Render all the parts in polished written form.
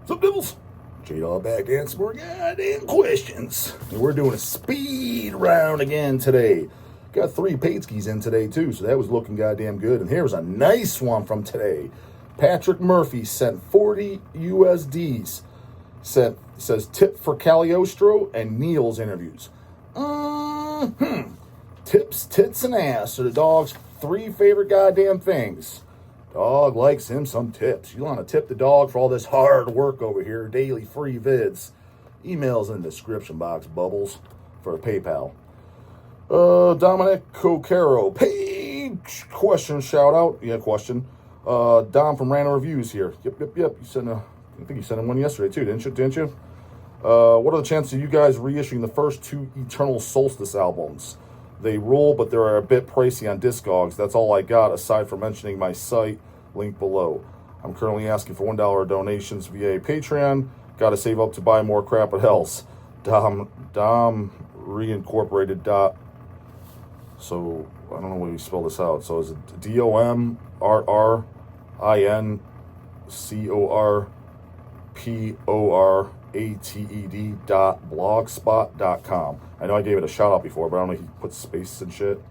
Sup, Devils? J-Dawg back to answer more goddamn questions. And we're doing a speed round again today. Got 3 paid skis in today, too, so that was looking goddamn good. And here's a nice one from today. Patrick Murphy sent 40 USDs. Says tip for Cagliostro and Neil's interviews. Tips, tits, and ass are the dog's 3 favorite goddamn things. Dog likes him some tips. You want to tip the dog for all this hard work over here, daily free vids. Emails in the description box, Bubbles, for a PayPal. Dominic Cocaro, paid question, shout out. Yeah, question. Dom from Random Reviews here. Yep. You sent I think you sent him one yesterday too, didn't you? What are the chances of you guys reissuing the first 2 Eternal Solstice albums? They rule, but they're a bit pricey on DAWG. That's all I got, aside from mentioning my site, link below. I'm currently asking for $1 donations via Patreon. Got to save up to buy more crap at Hell's. Dom reincorporated dot. So, I don't know what you spell this out. So, is it DOMRRINCORPORATED.blogspot.com. I know I gave it a shout out before, but I don't know if he put space and shit.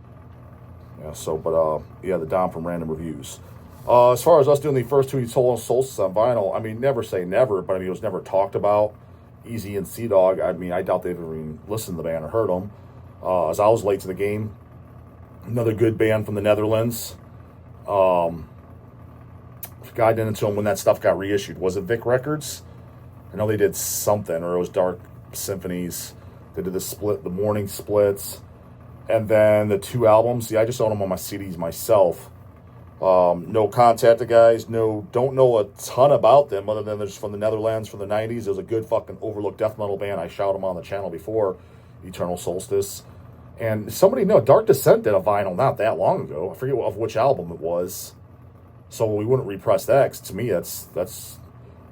Yeah, so, but, the Dom from Random Reviews. As far as us doing the first 2 Eternal Solstice on vinyl, I mean, never say never, but I mean, it was never talked about. Easy and Sea-Dog, I mean, I doubt they've even listened to the band or heard them. As I was late to the game, another good band from the Netherlands. Guy didn't tell him when that stuff got reissued. Was it Vic Records? I know they did something, or it was Dark Symphonies. They did the morning splits, and then the 2 albums. See, I just own them on my CDs myself. No contact the guys. Don't know a ton about them other than they're just from the Netherlands from the 90s. It was a good fucking overlooked death metal band. I shouted them on the channel before, Eternal Solstice. And somebody Dark Descent did a vinyl not that long ago. I forget of which album it was. So we wouldn't repress that, 'cause to me, that's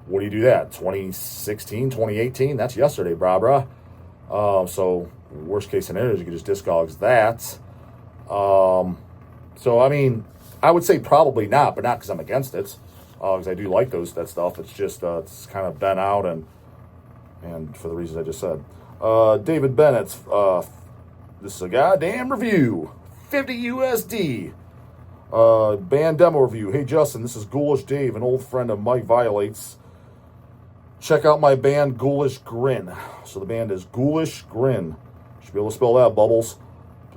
what do you do that? 2016, 2018? That's yesterday, brah. So worst case scenario is you could just DAWG that. So, I mean, I would say probably not, but not because I'm against it. Because I do like that stuff. It's just, it's kind of bent out and for the reasons I just said. David Bennett, this is a goddamn review. 50 USD. Band demo review. Hey, Justin, this is Ghoulish Dave, an old friend of Mike Violates. Check out my band, Ghoulish Grin. So the band is Ghoulish Grin. Should be able to spell that, Bubbles.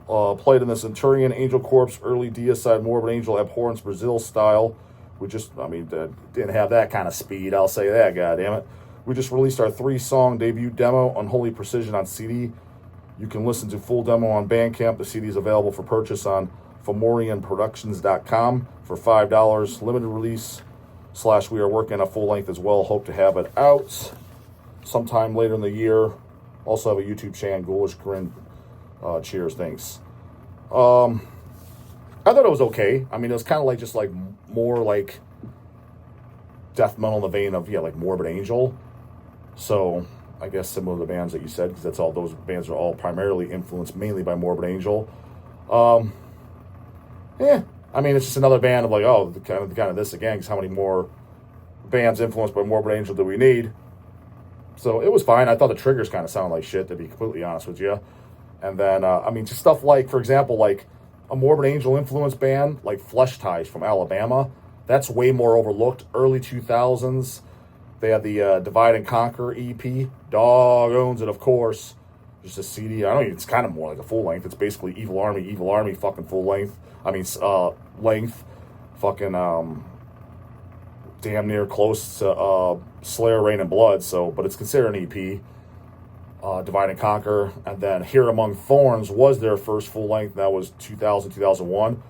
Played in the Centurion, Angel Corpse, early Deicide, Morbid Angel, Abhorrence, Brazil style. We just, didn't have that kind of speed, I'll say that, goddammit. We just released our 3-song debut demo, Unholy Precision, on CD. You can listen to full demo on Bandcamp. The CD is available for purchase on FomorianProductions.com for $5. Limited release / we are working on a full length as well. Hope to have it out sometime later in the year. Also have a YouTube channel, Ghoulish Grin. Cheers, thanks. I thought it was okay. I mean, it was kind of like just like more like death metal in the vein of like Morbid Angel. So I guess similar to the bands that you said, because that's all those bands are all primarily influenced mainly by Morbid Angel. I mean, it's just another band of like, oh, kind of this again, because how many more bands influenced by Morbid Angel do we need? So it was fine. I thought the triggers kind of sounded like shit, to be completely honest with you. And then, just stuff like, for example, like a Morbid Angel influenced band, like Flesh Ties from Alabama. That's way more overlooked. Early 2000s. They had the Divide and Conquer EP. DAWG owns it, of course. Just a CD. I don't even, it's kind of more like a full length. It's basically Evil Army, fucking full length. Length. Fucking, damn near close to Slayer, Rain and Blood. So, but it's considered an EP. Divide and Conquer. And then Here Among Thorns was their first full length. That was 2000, 2001.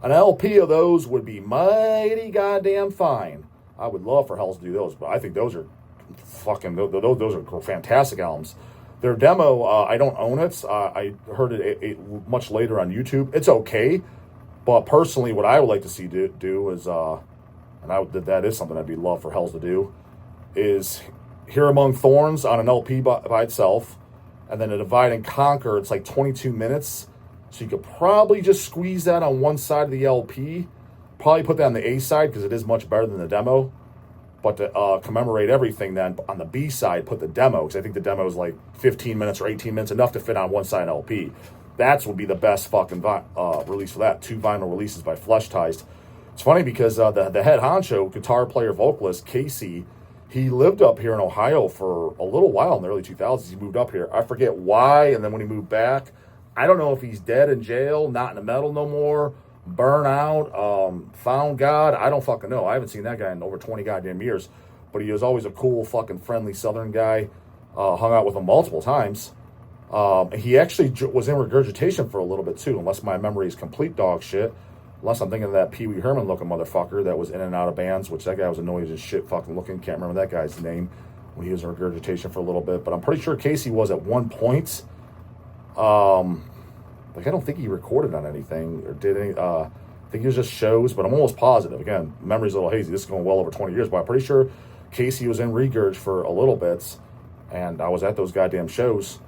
An LP of those would be mighty goddamn fine. I would love for Hells to do those, but I think those are fucking, those are fantastic albums. Their demo, I don't own it. I heard it much later on YouTube. It's okay, but personally, what I would like to see do is, that is something I'd be love for Hells to do, is Here Among Thorns on an LP by itself, and then a Divide and Conquer. It's like 22 minutes, so you could probably just squeeze that on one side of the LP. Probably put that on the A side because it is much better than the demo. But to commemorate everything, then on the B side, put the demo, because I think the demo is like 15 minutes or 18 minutes, enough to fit on one side LP. That's would be the best fucking release for that. 2 vinyl releases by Fleshtised. It's funny because the head honcho, guitar player, vocalist, Casey, he lived up here in Ohio for a little while in the early 2000s. He moved up here. I forget why, and then when he moved back, I don't know if he's dead in jail, not in the metal no more, burn out, found God. I don't fucking know. I haven't seen that guy in over 20 goddamn years. But he was always a cool, fucking friendly Southern guy. Hung out with him multiple times. He actually was in Regurgitation for a little bit too, unless my memory is complete dog shit. Unless I'm thinking of that Pee Wee Herman looking motherfucker that was in and out of bands, which that guy was annoying as shit fucking looking. Can't remember that guy's name when he was in Regurgitation for a little bit. But I'm pretty sure Casey was at one point. Like, I don't think he recorded on anything or did any. I think it was just shows, but I'm almost positive. Again, memory's a little hazy. This is going well over 20 years, but I'm pretty sure Casey was in Regurg for a little bit, and I was at those goddamn shows.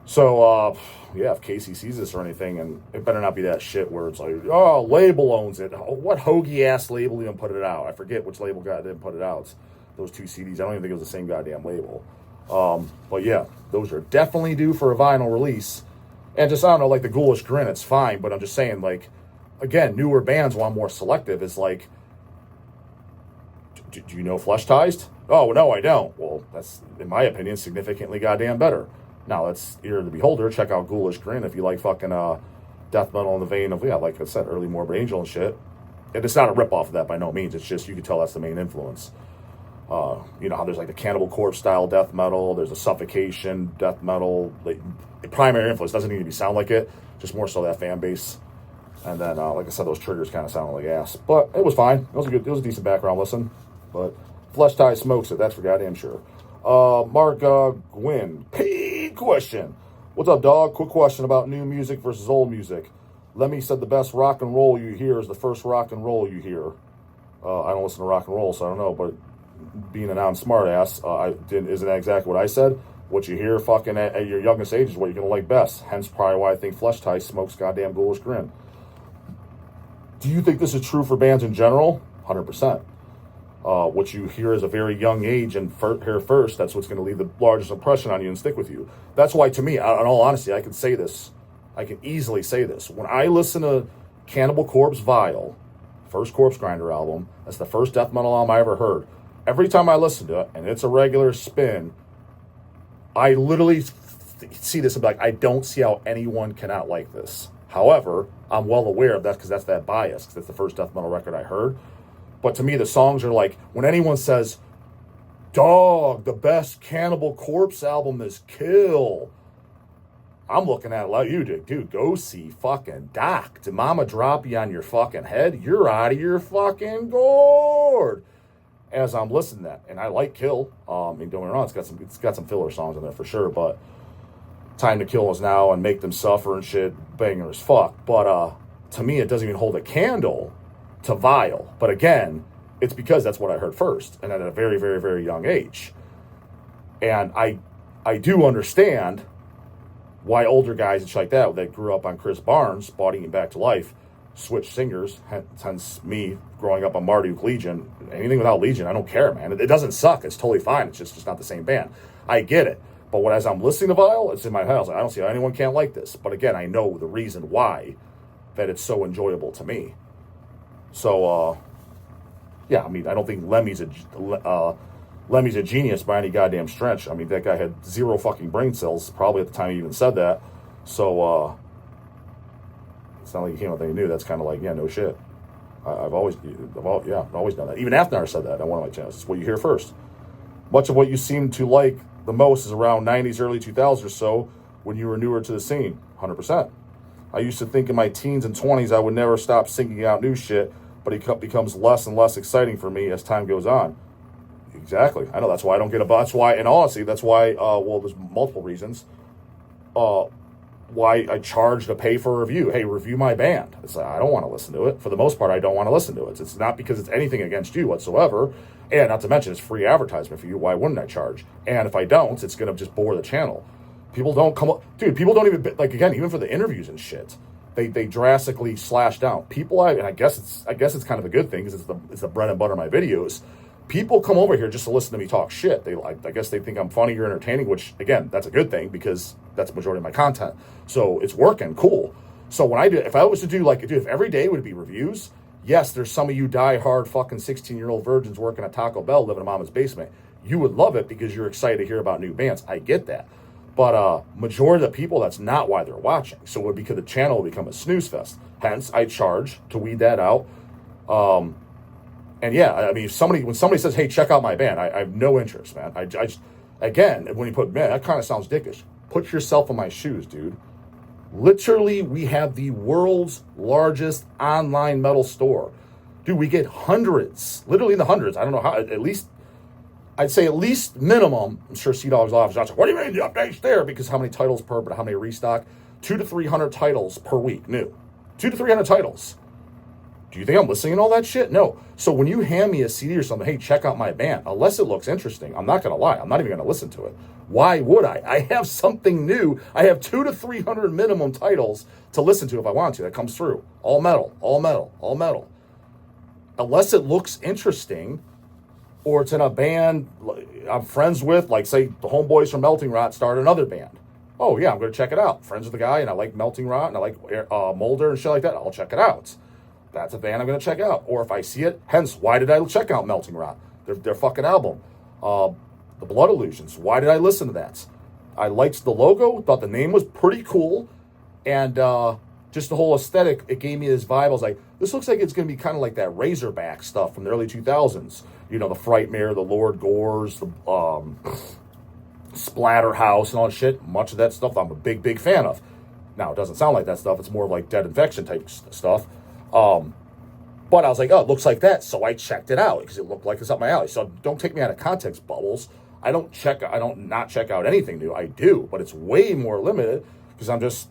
So, yeah, if Casey sees this or anything, and it better not be that shit where it's like, oh, label owns it. Oh, what hoagie-ass label even put it out? I forget which label didn't put it out. Those 2 CDs, I don't even think it was the same goddamn label. But yeah, those are definitely due for a vinyl release. And just, I don't know, like the Ghoulish Grin, it's fine, but I'm just saying, like, again, newer bands want more selective. It's like, do you know Fleshtised? Oh, no, I don't. Well, that's, in my opinion, significantly goddamn better. Now, that's ear of the beholder. Check out Ghoulish Grin if you like fucking death metal in the vein of, yeah, like I said, early Morbid Angel and shit. And it's not a ripoff of that by no means. It's just, you can tell that's the main influence. You know how there's like the Cannibal Corpse style death metal, there's a Suffocation death metal. Like, the primary influence doesn't need to sound like it, just more so that fan base. And then, like I said, those triggers kind of sounded like ass. But it was fine. It was a decent background listen. But Fleshtised smokes it, that's for goddamn sure. Mark Gwynn, paid question. What's up, dog? Quick question about new music versus old music. Lemmy said the best rock and roll you hear is the first rock and roll you hear. I don't listen to rock and roll, so I don't know, but being a non-smart ass, isn't that exactly what I said? What you hear fucking at your youngest age is what you're going to like best. Hence probably why I think Fleshtised smokes goddamn Ghoulish Grin. Do you think this is true for bands in general? 100%. What you hear as a very young age and hear first, that's what's going to leave the largest impression on you and stick with you. That's why, to me, in all honesty, I can say this. I can easily say this. When I listen to Cannibal Corpse Vile, first Corpse Grinder album, that's the first death metal album I ever heard. Every time I listen to it, and it's a regular spin, I literally see this and be like, I don't see how anyone cannot like this. However, I'm well aware of that because that's that bias, because that's the first death metal record I heard. But to me, the songs are like, when anyone says, dog, the best Cannibal Corpse album is Kill, I'm looking at it like you did. Dude, go see fucking Doc. Did mama drop you on your fucking head? You're out of your fucking gourd. As I'm listening to that, and I like Kill. Don't get me wrong, it's got some filler songs in there for sure, but Time to Kill Us Now and Make Them Suffer and shit, banger as fuck. But to me, it doesn't even hold a candle to Vile. But again, it's because that's what I heard first, and at a very, very, very young age. And I do understand why older guys and shit like that grew up on Chris Barnes, Body and Back to Life, switch singers, hence me growing up on Marduk Legion. Anything without Legion, I don't care, man. It doesn't suck. It's totally fine. It's just not the same band. I get it. But as I'm listening to Vile, it's in my head. I was like, I don't see how anyone can't like this. But again, I know the reason why that it's so enjoyable to me. So, yeah, I mean, I don't think Lemmy's a genius by any goddamn stretch. I mean, that guy had 0 fucking brain cells, probably at the time he even said that. So, it's not like he came up with anything new. That's kind of like, yeah, no shit. I've always done that. Even Afnar said that on one of my channels. It's what you hear first. Much of what you seem to like the most is around 90s, early 2000s or so, when you were newer to the scene. 100%. I used to think in my teens and 20s I would never stop singing out new shit, but it becomes less and less exciting for me as time goes on. Exactly. I know, that's why I don't get a... That's why, and honestly, that's why, well, there's multiple reasons. Why I charge to pay for a review. Hey, review my band. It's like, I don't want to listen to it. For the most part, I don't want to listen to it. It's not because it's anything against you whatsoever. And not to mention, it's free advertisement for you. Why wouldn't I charge? And if I don't, it's going to just bore the channel. People don't come up... Dude, people don't even... Like, again, even for the interviews and shit, they drastically slash down. People, and I guess it's kind of a good thing because it's the bread and butter of my videos. people come over here just to listen to me talk shit. I guess they think I'm funny or entertaining, which again, that's a good thing because that's the majority of my content. So it's working, cool. So when if I was to do if every day would be reviews, yes, there's some of you die-hard fucking 16-year-old virgins working at Taco Bell living in mama's basement. You would love it because you're excited to hear about new bands. I get that. But majority of the people, that's not why they're watching. So it would because the channel will become a snooze fest. Hence, I charge to weed that out. And yeah, I mean, when somebody says, "Hey, check out my band," I have no interest, man. Again, when you put, man, that kind of sounds dickish. Put yourself in my shoes, dude. Literally, we have the world's largest online metal store. Dude, we get hundreds, literally in the hundreds. I don't know how, I'd say at least minimum, I'm sure Sea-Dog's office, like, what do you mean the update's there? Because how many titles per, but how many restock? 200 to 300 titles per week, new. 200 to 300 titles. Do you think I'm listening to all that shit? No. So when you hand me a CD or something, hey, check out my band, unless it looks interesting, I'm not going to lie. I'm not even going to listen to it. Why would I? I have something new. I have 200 to 300 minimum titles to listen to if I want to. That comes through. All metal, all metal, all metal. Unless it looks interesting or it's in a band I'm friends with, like, say, the homeboys from Melting Rot start another band. Oh, yeah, I'm going to check it out. Friends with the guy, and I like Melting Rot, and I like Molder and shit like that. I'll check it out. That's a band I'm going to check out. Or if I see it, hence, why did I check out Melting Rot? Their fucking album. The Blood Illusions. Why did I listen to that? I liked the logo, thought the name was pretty cool, and just the whole aesthetic, it gave me this vibe. I was like, this looks like it's going to be kind of like that Razorback stuff from the early 2000s. You know, the Frightmare, the Lord Gores, the Splatterhouse and all that shit. Much of that stuff I'm a big, big fan of. Now, it doesn't sound like that stuff. It's more like Dead Infection type stuff. But I was like, oh, it looks like that. So I checked it out because it looked like it's up my alley. So don't take me out of context, Bubbles. I don't not check out anything new. I do, but it's way more limited because I'm just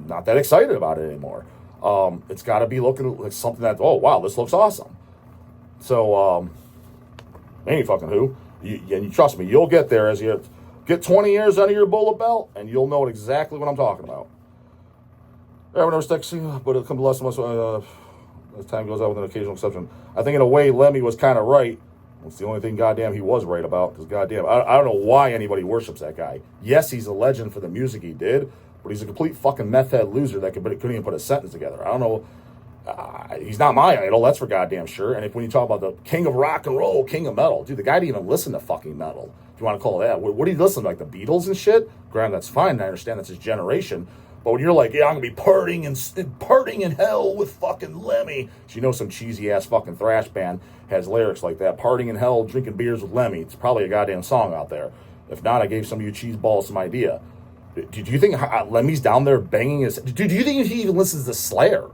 not that excited about it anymore. It's got to be looking like something that, oh, wow, this looks awesome. So, ain't fucking who. And you trust me, you'll get there as you get 20 years under your bullet belt, and you'll know exactly what I'm talking about. Everyone knows texting, but it'll come to less and less as time goes on with an occasional exception. I think in a way, Lemmy was kind of right. It's the only thing goddamn he was right about, because goddamn, I don't know why anybody worships that guy. Yes, he's a legend for the music he did, but he's a complete fucking meth head loser that couldn't even put a sentence together. I don't know. He's not my idol, that's for goddamn sure. And when you talk about the king of rock and roll, king of metal, dude, the guy didn't even listen to fucking metal, if you want to call it that. What did he listen to, like the Beatles and shit? Granted, that's fine, I understand that's his generation. But when you're like, yeah, I'm going to be partying in hell with fucking Lemmy. So you know some cheesy-ass fucking thrash band has lyrics like that. Partying in hell, drinking beers with Lemmy. It's probably a goddamn song out there. If not, I gave some of you cheese balls some idea. Do you think Lemmy's down there banging his... Do you think he even listens to Slayer?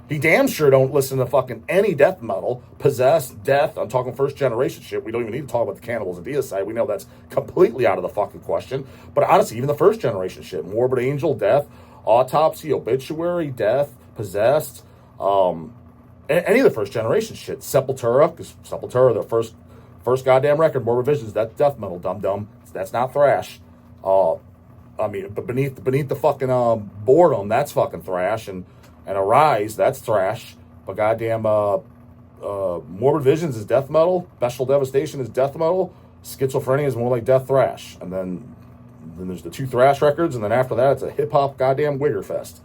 He damn sure don't listen to fucking any death metal. Possessed, Death, I'm talking first generation shit. We don't even need to talk about the Cannibals and Deicide. We know that's completely out of the fucking question. But honestly, even the first generation shit. Morbid Angel, Death, Autopsy, Obituary, Death, Possessed, any of the first generation shit. Sepultura, because Sepultura, their first goddamn record, Morbid Visions, that's death metal, dum-dum. That's not thrash. I mean, but beneath the fucking boredom, that's fucking thrash, and Arise, that's thrash. But goddamn, Morbid Visions is death metal. Bestial Devastation is death metal. Schizophrenia is more like death thrash. And then there's the two thrash records, and then after that, it's a hip-hop goddamn wigger fest.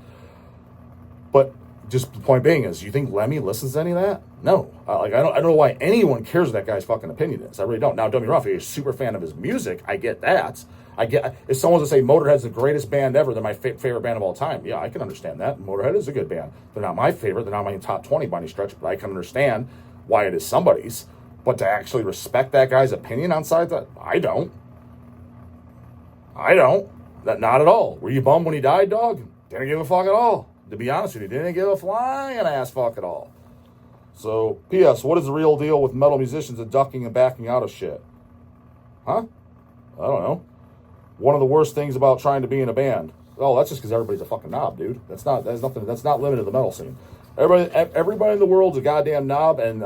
But just the point being is, you think Lemmy listens to any of that? No. I don't know why anyone cares what that guy's fucking opinion is. I really don't. Now, don't get me wrong, if you're a super fan of his music, I get that. If someone was to say Motorhead's the greatest band ever, they're my favorite band of all time. Yeah, I can understand that. Motorhead is a good band. They're not my favorite. They're not my top 20 by any stretch, but I can understand why it is somebody's. But to actually respect that guy's opinion on sides, I don't. Not at all. Were you bummed when he died, dog? Didn't give a fuck at all. To be honest with you, didn't give a flying ass fuck at all. So, P.S., what is the real deal with metal musicians and ducking and backing out of shit? Huh? I don't know. One of the worst things about trying to be in a band. Oh, that's just because everybody's a fucking knob, dude. That's not limited to the metal scene. Everybody in the world's a goddamn knob, and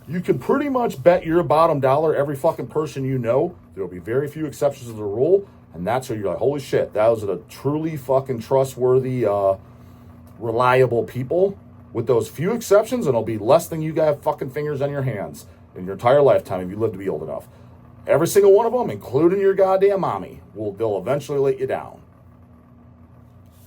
you can pretty much bet your bottom dollar every fucking person you know. There'll be very few exceptions to the rule, and that's where you're like, holy shit, those are the truly fucking trustworthy, reliable people. With those few exceptions, and it'll be less than you got fucking fingers on your hands. in your entire lifetime, if you live to be old enough. Every single one of them, including your goddamn mommy, they'll eventually let you down.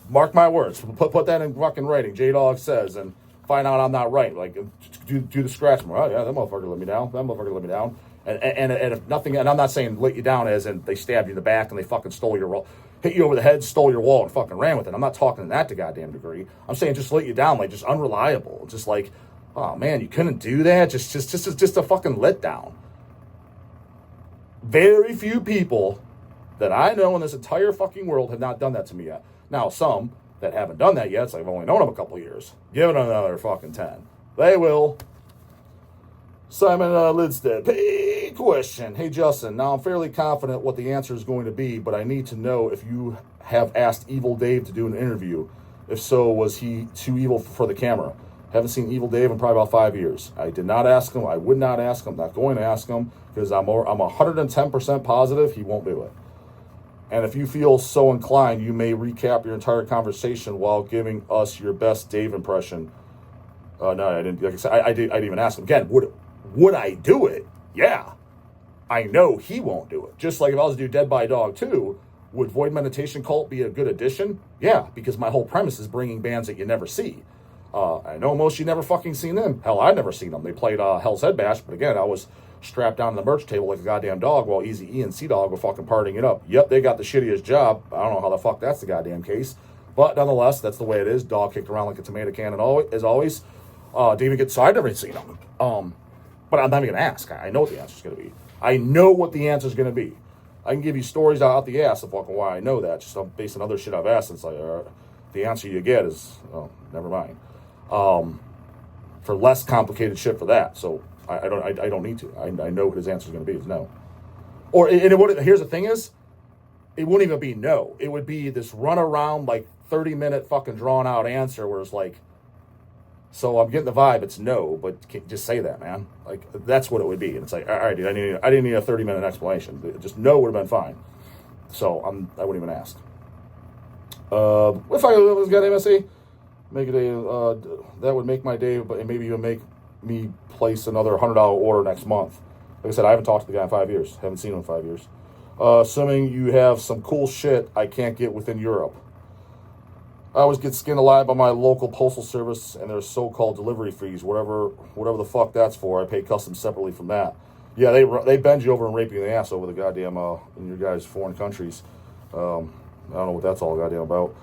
Mark my words. Put that in fucking writing. DAWG says, and find out I'm not right. Like, do the scratch more. Oh, yeah, that motherfucker let me down. That motherfucker let me down. And if nothing, and I'm not saying let you down as in they stabbed you in the back and they fucking stole your wall, hit you over the head, stole your wall, and fucking ran with it. I'm not talking to that to goddamn degree. I'm saying just let you down, like just unreliable. Just like, oh man, you couldn't do that. Just a fucking letdown. Very few people that I know in this entire fucking world have not done that to me yet. Now, some that haven't done that yet, it's like I've only known them a couple of years. Give it another fucking 10. They will. Simon Lidstead. Hey, question. Hey, Justin. Now, I'm fairly confident what the answer is going to be, but I need to know if you have asked Evil Dave to do an interview. If so, was he too evil for the camera? Haven't seen Evil Dave in probably about 5 years. I did not ask him. I would not ask him. Not going to ask him because I'm 110% positive he won't do it. And if you feel so inclined, you may recap your entire conversation while giving us your best Dave impression. No, I didn't. Like I said, I didn't even ask him. Again, would I do it? Yeah. I know he won't do it. Just like if I was to do Dead by Dog 2, would Void Meditation Cult be a good addition? Yeah, because my whole premise is bringing bands that you never see. I know most of you never fucking seen them. Hell, I've never seen them. They played Hell's Head Bash, but again, I was strapped down to the merch table like a goddamn dog while Eazy-E and Sea-Dog were fucking partying it up. Yep, they got the shittiest job. I don't know how the fuck that's the goddamn case. But nonetheless, that's the way it is. Dog kicked around like a tomato can as always. David gets, so I've never seen them. But I'm not even going to ask. I know what the answer's going to be. I know what the answer's going to be. I can give you stories out the ass of fucking why I know that, just based on other shit I've asked. It's like, the answer you get is, oh, never mind. For less complicated shit for that. So I don't need to. I know what his answer is going to be is no. Or here's the thing is, it wouldn't even be no. It would be this run around like 30-minute fucking drawn out answer where it's like, so I'm getting the vibe it's no, but just say that, man. Like that's what it would be. And it's like, all right, dude, I didn't need a 30-minute explanation. Just no would have been fine. So I wouldn't even ask. If I was got MSC. Make it that would make my day, but maybe even make me place another $100 order next month. Like I said, I haven't talked to the guy in 5 years. Haven't seen him in 5 years. Assuming you have some cool shit I can't get within Europe. I always get skinned alive by my local postal service and their so-called delivery fees, whatever the fuck that's for. I pay customs separately from that. Yeah, they bend you over and rape you in the ass over the goddamn in your guys' foreign countries. I don't know what that's all goddamn about.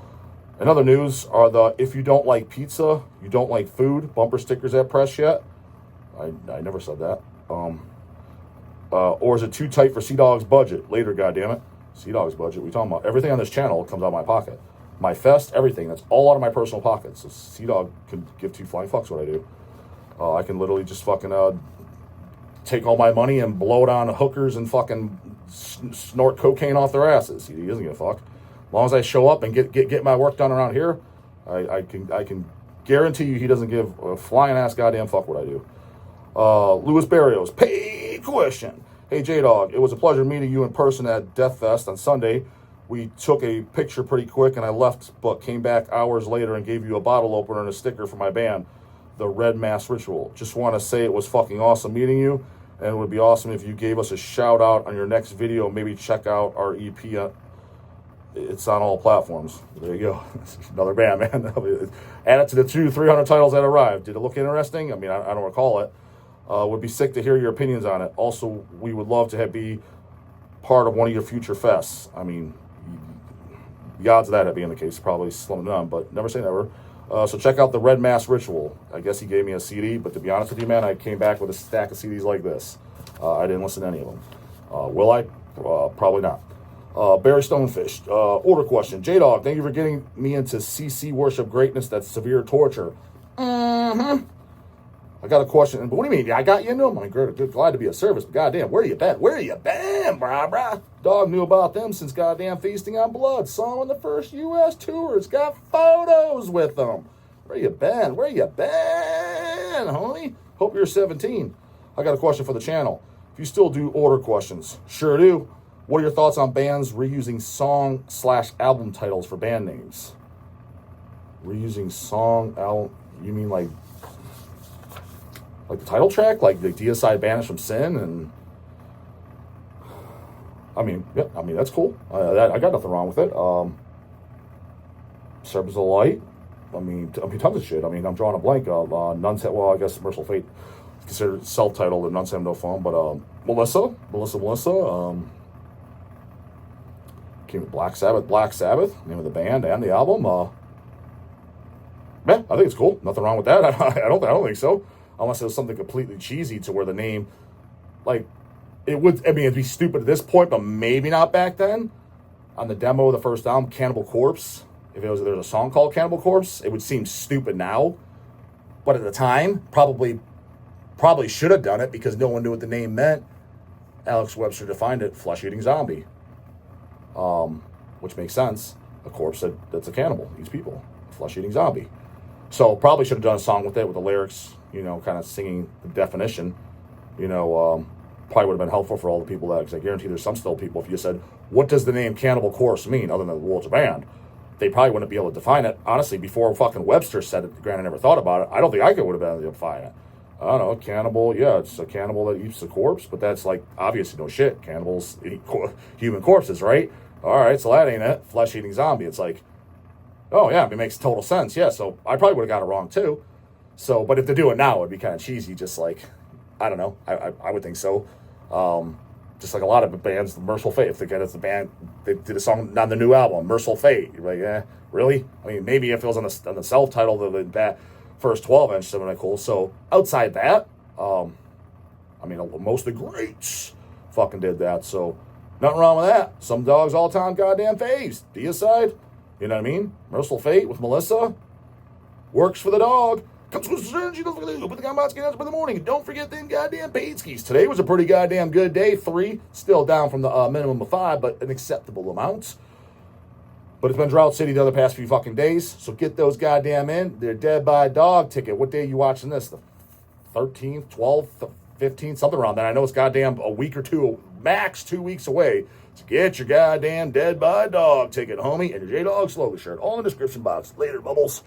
In other news are the if you don't like pizza, you don't like food bumper stickers at press yet. I never said that. Or is it too tight for Sea-Dog's budget? Later, goddammit. Sea-Dog's budget. We talking about everything on this channel comes out of my pocket. My fest, everything. That's all out of my personal pocket. So Sea-Dog can give two flying fucks what I do. I can literally just fucking take all my money and blow it on hookers and fucking snort cocaine off their asses. He doesn't give a fuck. As long as I show up and get my work done around here, I can guarantee you he doesn't give a flying ass goddamn fuck what I do. Louis Barrios, paid question. Hey J-Dog, it was a pleasure meeting you in person at Death Fest on Sunday. We took a picture pretty quick and I left, but came back hours later and gave you a bottle opener and a sticker for my band, The Red Mass Ritual. Just want to say it was fucking awesome meeting you, and it would be awesome if you gave us a shout out on your next video. Maybe check out our EP. It's on all platforms. There you go. Another band, man. Add it to the 300 titles that arrived. Did it look interesting? I mean, I don't recall it. Would be sick to hear your opinions on it. Also, we would love to be part of one of your future fests. I mean, the odds of that being the case probably slim down, but never say never. So check out the Red Mass Ritual. I guess he gave me a CD, but to be honest with you, man, I came back with a stack of CDs like this. I didn't listen to any of them. Will I? Probably not. Barry Stonefish, order question. J-Dog, thank you for getting me into CC worship greatness. That's severe torture. Mm-hmm. I got a question. But what do you mean? I got you into them? I'm glad to be of service, but goddamn, where you been? Where you been, brah? Dog knew about them since goddamn Feasting on Blood. Saw them on the first U.S. tours. Got photos with them. Where you been? Where you been, homie? Hope you're 17. I got a question for the channel. If you still do order questions, sure do. What are your thoughts on bands reusing song/album titles for band names? Reusing song, album, you mean like like the title track, like the Deicide Banished from Sin, and I mean, yeah, I mean that's cool. I got nothing wrong with it. Serpents of the Light. I mean, tons of shit. I mean, I'm drawing a blank. Nuns. Well, I guess Merciful Fate is considered self-titled, and Nuns Have No Fun. But Melissa. Came with Black Sabbath, name of the band and the album. Man, I think it's cool. Nothing wrong with that. I don't think so. Unless it was something completely cheesy to where the name, like, it would. I mean, it'd be stupid at this point, but maybe not back then. On the demo of the first album, Cannibal Corpse. If there's a song called Cannibal Corpse, it would seem stupid now. But at the time, probably should have done it because no one knew what the name meant. Alex Webster defined it, flesh-eating zombie. Which makes sense. A corpse that's a cannibal, eats people. Flesh-eating zombie. So probably should have done a song with it, with the lyrics, kind of singing the definition. Probably would have been helpful for all the people that, because I guarantee there's some still people, if you said, what does the name Cannibal Corpse mean, other than, well, it's a band? They probably wouldn't be able to define it. Honestly, before fucking Webster said it, granted I never thought about it, I don't think I would have been able to define it. I don't know, cannibal, yeah, it's a cannibal that eats a corpse, but that's like, obviously no shit. Cannibals eat human corpses, right? All right, so that ain't it. Flesh-eating zombie. It's like, oh yeah, it makes total sense. Yeah, so I probably would have got it wrong too. So, but if they do it now, it'd be kind of cheesy. Just like, I don't know. I would think so. Just like a lot of bands, the Merciful Fate. If it's the band, they did a song on the new album, Merciful Fate. You're like, really? I mean, maybe if it was on the self-titled of that first 12-inch, something like cool. So outside that, I mean, most of the greats fucking did that. So nothing wrong with that. Some dogs all-time goddamn faves. Deicide, you know what I mean? Merciful Fate with Melissa works for the dog. Comes with energy, don't forget to put the gum box in the morning. And don't forget them goddamn paid skis. Today was a pretty goddamn good day. 3, still down from the minimum of 5, but an acceptable amount. But it's been drought city the other past few fucking days, so get those goddamn in. They're Dead by Dog ticket. What day are you watching this? The 13th, 12th, 15th, something around that. I know it's goddamn a week or two, max 2 weeks away. So get your goddamn Dead by Dog ticket, homie, and your J-Dog slogan shirt. All in the description box. Later, bubbles.